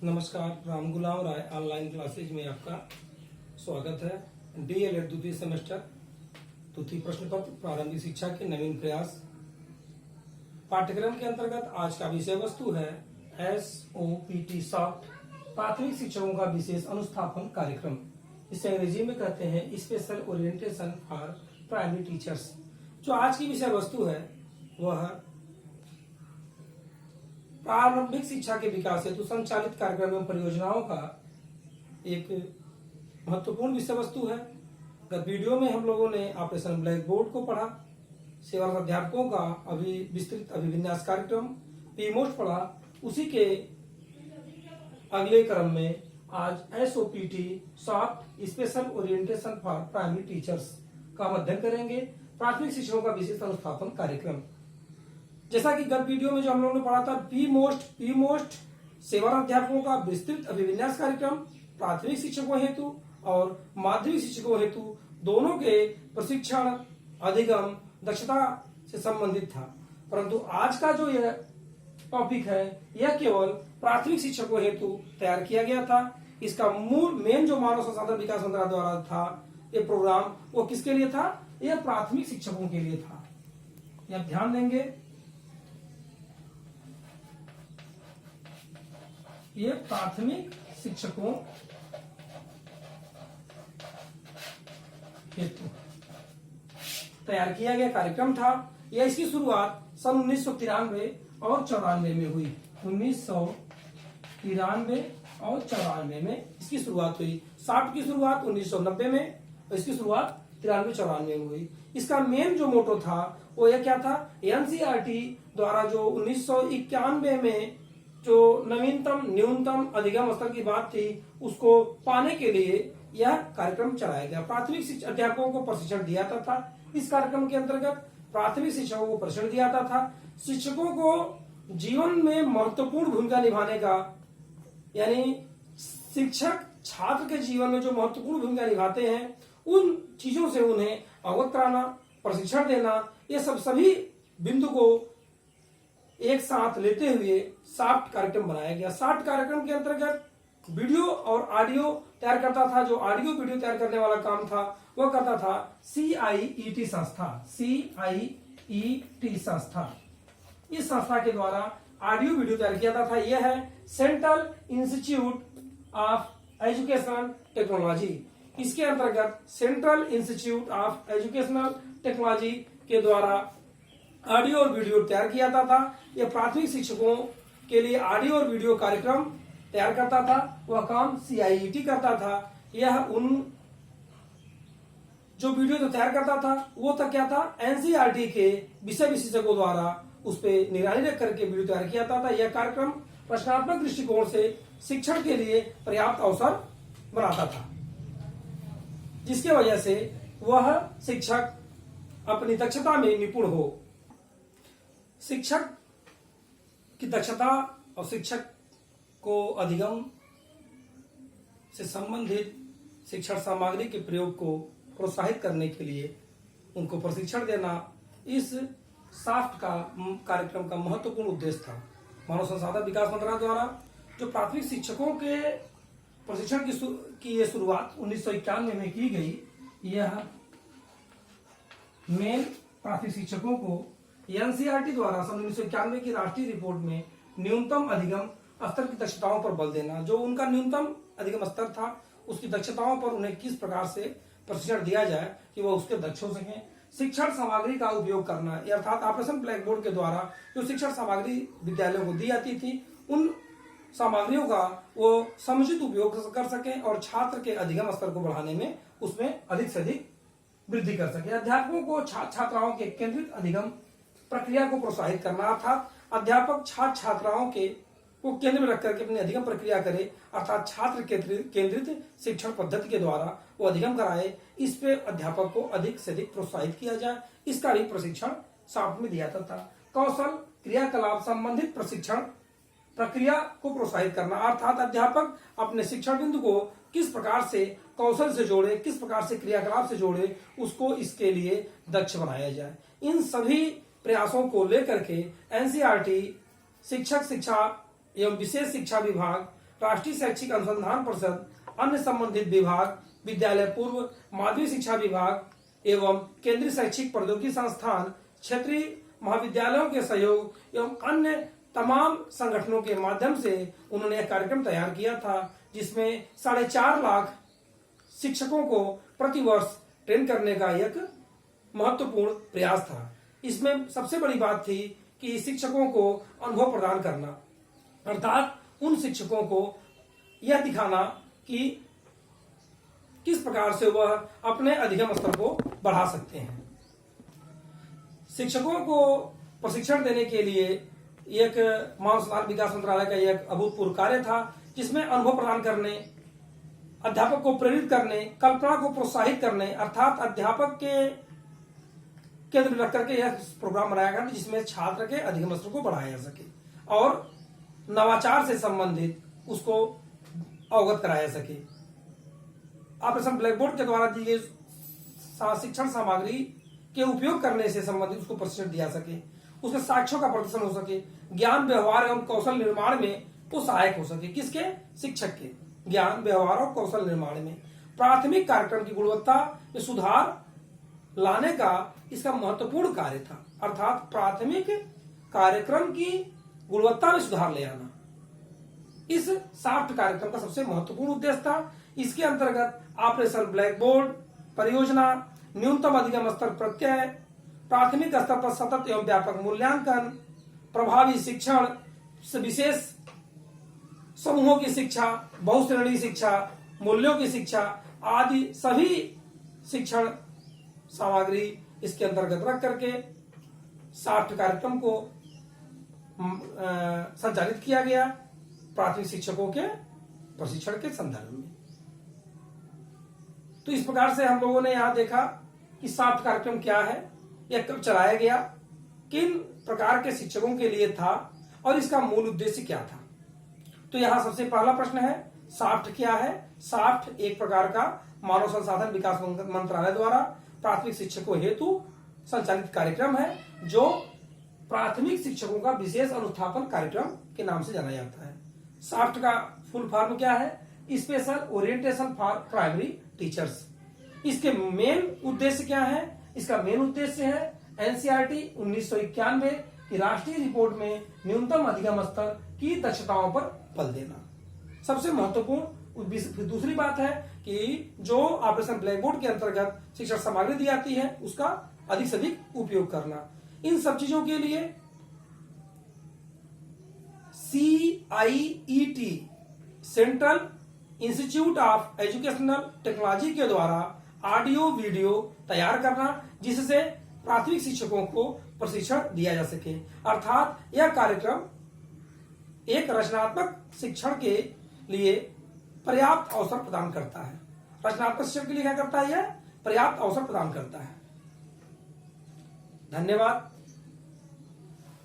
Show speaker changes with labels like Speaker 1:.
Speaker 1: नमस्कार, राम गुलाम राय online classes में आपका स्वागत है। डीएलएड द्वितीय सेमेस्टर द्वितीय प्रश्न पत्र प्रारंभिक शिक्षा के नवीन प्रयास पाठ्यक्रम के अंतर्गत आज का विषय वस्तु है SOPT सॉफ्ट प्राथमिक शिक्षकों का विशेष अनुस्थापन कार्यक्रम। इसे अंग्रेजी में कहते हैं special orientation for primary teachers. जो आज की विषय वस्तु है वह प्रारंभिक शिक्षा के विकास हेतु संचालित कार्यक्रम एवं परियोजनाओं का एक महत्वपूर्ण विषय वस्तु है। गत वीडियो में हम लोगों ने ऑपरेशन ब्लैक बोर्ड को पढ़ा, सेवारत अध्यापकों का विस्तृत अभिविन्यास कार्यक्रम पीमोस्ट पढ़ा। उसी के अगले क्रम में आज SOPT soft special orientation for primary teachers का अध्ययन करेंगे, प्राथमिक शिक्षकों का विशेष अनुस्थापन कार्यक्रम। जैसा कि गत वीडियो में जो हम लोगों ने पढ़ा था पीमोस्ट सेवारत अध्यापकों का विस्तृत अभिविन्यास कार्यक्रम प्राथमिक शिक्षकों हेतु और माध्यमिक शिक्षकों हेतु दोनों के प्रशिक्षण अधिगम दक्षता से संबंधित था। परंतु आज का जो यह टॉपिक है यह केवल प्राथमिक शिक्षकों हेतु तैयार किया गया था। इसका मेन जो मानव संसाधन विकास मंत्रालय द्वारा था ये प्रोग्राम, वो किसके लिए था? यह प्राथमिक शिक्षकों के लिए था। यह ध्यान देंगे, ये प्राथमिक शिक्षकों हेतु तैयार किया गया कार्यक्रम था। यह इसकी शुरुआत सन 1993 और 94 में हुई। 1993 और 94 में इसकी शुरुआत हुई। सॉफ्ट की शुरुआत 1990 में और इसकी शुरुआत 93-94 में हुई। इसका मेन जो मोटो था वो यह क्या था? NCERT द्वारा जो 1991 में जो न्यूनतम अधिगम स्तर की बात थी उसको पाने के लिए यह कार्यक्रम चलाया गया। प्राथमिक शिक्षक अध्यापकों को प्रशिक्षण दिया जाता था। इस कार्यक्रम के अंतर्गत प्राथमिक शिक्षकों को प्रशिक्षण दिया जाता था। शिक्षकों को जीवन में महत्वपूर्ण भूमिका निभाने का, यानी शिक्षक छात्र के जीवन में जो महत्वपूर्ण भूमिका निभाते हैं उन चीजों से उन्हें अवगत कराना, प्रशिक्षण देना, ये सभी बिंदु को एक साथ लेते हुए सॉफ्ट कार्यक्रम बनाया गया। सॉफ्ट कार्यक्रम के अंतर्गत वीडियो और ऑडियो तैयार करता था। जो ऑडियो वीडियो तैयार करने वाला काम था वह करता था CIET संस्था। इस संस्था के द्वारा ऑडियो वीडियो तैयार किया जाता था। यह है central institute of educational technology. इसके अंतर्गत central institute of educational technology के द्वारा ऑडियो और वीडियो तैयार किया जाता था। यह प्राथमिक शिक्षकों के लिए ऑडियो और वीडियो कार्यक्रम तैयार करता था। वह काम CIET करता था। यह उन जो वीडियो तो तैयार करता था वो तक क्या था? NCERT के विषय विशेषज्ञों द्वारा उस पर निगरानी रख करके वीडियो तैयार किया जाता था। यह कार्यक्रम रचनात्मक दृष्टिकोण से शिक्षण के लिए पर्याप्त अवसर बनाता था, जिसके वजह से वह शिक्षक अपनी दक्षता में निपुण हो। शिक्षक की दक्षता और शिक्षक को अधिगम से संबंधित शिक्षण सामग्री के प्रयोग को प्रोत्साहित करने के लिए उनको प्रशिक्षण देना इस सॉफ्ट का कार्यक्रम का महत्वपूर्ण उद्देश्य था। मानव संसाधन विकास मंत्रालय द्वारा जो प्राथमिक शिक्षकों के प्रशिक्षण की ये शुरुआत 1991 में की गई। यह मेन प्राथमिक शिक्षकों को NCERT द्वारा सन 1991 की राष्ट्रीय रिपोर्ट में न्यूनतम अधिगम स्तर की दक्षताओं पर बल देना, जो उनका न्यूनतम अधिगम स्तर था उसकी दक्षताओं पर उन्हें किस प्रकार से प्रशिक्षण दिया जाए कि वह उसके दक्ष हो सकें। शिक्षण सामग्री का उपयोग करना, अर्थात ऑपरेशन ब्लैक बोर्ड के द्वारा जो शिक्षण सामग्री विद्यालयों को दी जाती थी उन सामग्रियों का वो समुचित उपयोग कर सके और छात्र के अधिगम स्तर को बढ़ाने में उसमें अधिक से अधिक वृद्धि कर सके। अध्यापकों को छात्र छात्राओं के केंद्रित अधिगम प्रक्रिया को प्रोत्साहित करना, अर्थात अध्यापक छात्र छात्राओं के को केंद्र में रख करके अपनी अधिगम प्रक्रिया करे, अर्थात छात्र केंद्रित शिक्षण पद्धति के द्वारा वो अधिगम कराए। इस पे अध्यापक को अधिक से अधिक प्रोत्साहित किया जाए। इसका भी प्रशिक्षण सॉफ्ट में दिया जाता था। कौशल क्रियाकलाप संबंधित प्रशिक्षण प्रक्रिया को प्रोत्साहित करना, अर्थात अध्यापक अपने शिक्षण बिंदु को किस प्रकार से कौशल से जोड़े, किस प्रकार से क्रियाकलाप से जोड़े, उसको इसके लिए दक्ष बनाया जाए। इन सभी प्रयासों को लेकर के एनसीईआरटी शिक्षक शिक्षा एवं विशेष शिक्षा विभाग राष्ट्रीय शैक्षिक अनुसंधान परिषद, अन्य संबंधित विभाग, विद्यालय पूर्व माध्यमिक शिक्षा विभाग एवं केंद्रीय शैक्षिक प्रौद्योगिकी संस्थान, क्षेत्रीय महाविद्यालयों के सहयोग एवं अन्य तमाम संगठनों के माध्यम से उन्होंने एक कार्यक्रम तैयार किया था, जिसमें 4.5 लाख शिक्षकों को प्रतिवर्ष ट्रेन करने का एक महत्वपूर्ण प्रयास था। इसमें सबसे बड़ी बात थी कि शिक्षकों को अनुभव प्रदान करना, अर्थात उन शिक्षकों को यह दिखाना कि किस प्रकार से वह अपने अधिगम स्तर को बढ़ा सकते हैं। शिक्षकों को प्रशिक्षण देने के लिए एक मानव संसाधन विकास मंत्रालय का एक अभूतपूर्व कार्य था, जिसमें अनुभव प्रदान करने, अध्यापक को प्रेरित करने, कल्पना को प्रोत्साहित करने, अर्थात अध्यापक के केंद्र में रख करके यह प्रोग्राम बनाया गया जिसमें छात्र के अधिगम स्तर को बढ़ाया जा सके और नवाचार से संबंधित उसको अवगत कराया सके। ऑपरेशन ब्लैक बोर्ड के द्वारा दी गई शिक्षण सामग्री के उपयोग करने से संबंधित उसको प्रशिक्षण दिया सके, उसमें साक्ष्यों का प्रदर्शन हो सके, ज्ञान व्यवहार एवं कौशल निर्माण में वो सहायक हो सके। किसके? शिक्षक के ज्ञान व्यवहार और कौशल निर्माण में। प्राथमिक कार्यक्रम की गुणवत्ता में सुधार लाने का इसका महत्वपूर्ण कार्य था, अर्थात प्राथमिक कार्यक्रम की गुणवत्ता में सुधार ले आना इस साफ्ट कार्यक्रम का सबसे महत्वपूर्ण उद्देश्य था। इसके अंतर्गत ऑपरेशन ब्लैक बोर्ड परियोजना, न्यूनतम अधिगम स्तर प्रत्यय, प्राथमिक स्तर पर सतत एवं व्यापक मूल्यांकन, प्रभावी शिक्षण, विशेष समूहों की शिक्षा, बहुश्रेणी शिक्षा, मूल्यों की शिक्षा आदि सभी शिक्षण सामग्री इसके अंतर्गत रख करके साफ्ट कार्यक्रम को संचालित किया गया प्राथमिक शिक्षकों के प्रशिक्षण के संदर्भ में। तो इस प्रकार से हम लोगों ने यहां देखा कि साफ्ट कार्यक्रम क्या है, यह कब चलाया गया, किन प्रकार के शिक्षकों के लिए था और इसका मूल उद्देश्य क्या था। तो यहां सबसे पहला प्रश्न है, साफ्ट क्या है? साफ्ट एक प्रकार का मानव संसाधन विकास मंत्रालय द्वारा प्राथमिक शिक्षकों हेतु संचालित कार्यक्रम है, जो प्राथमिक शिक्षकों का विशेष अनुस्थापन कार्यक्रम के नाम से जाना जाता है। साफ्ट का फुल फॉर्म क्या है? Special orientation for primary teachers. इसके मेन उद्देश्य क्या है? इसका मेन उद्देश्य है एनसीईआरटी 1991 की राष्ट्रीय रिपोर्ट में न्यूनतम अधिगम स्तर की दक्षताओं पर बल देना। सबसे महत्वपूर्ण दूसरी बात है कि जो ऑपरेशन ब्लैक बोर्ड के अंतर्गत शिक्षण सामग्री दी जाती है उसका अधिक से अधिक उपयोग करना। इन सब चीजों के लिए CIET central institute of educational technology के द्वारा ऑडियो वीडियो तैयार करना, जिससे प्राथमिक शिक्षकों को प्रशिक्षण दिया जा सके। अर्थात यह कार्यक्रम एक रचनात्मक शिक्षण के लिए पर्याप्त अवसर प्रदान करता है। रचनात्मक शिक्षण के लिए क्या करता है? यह पर्याप्त अवसर प्रदान करता है। धन्यवाद।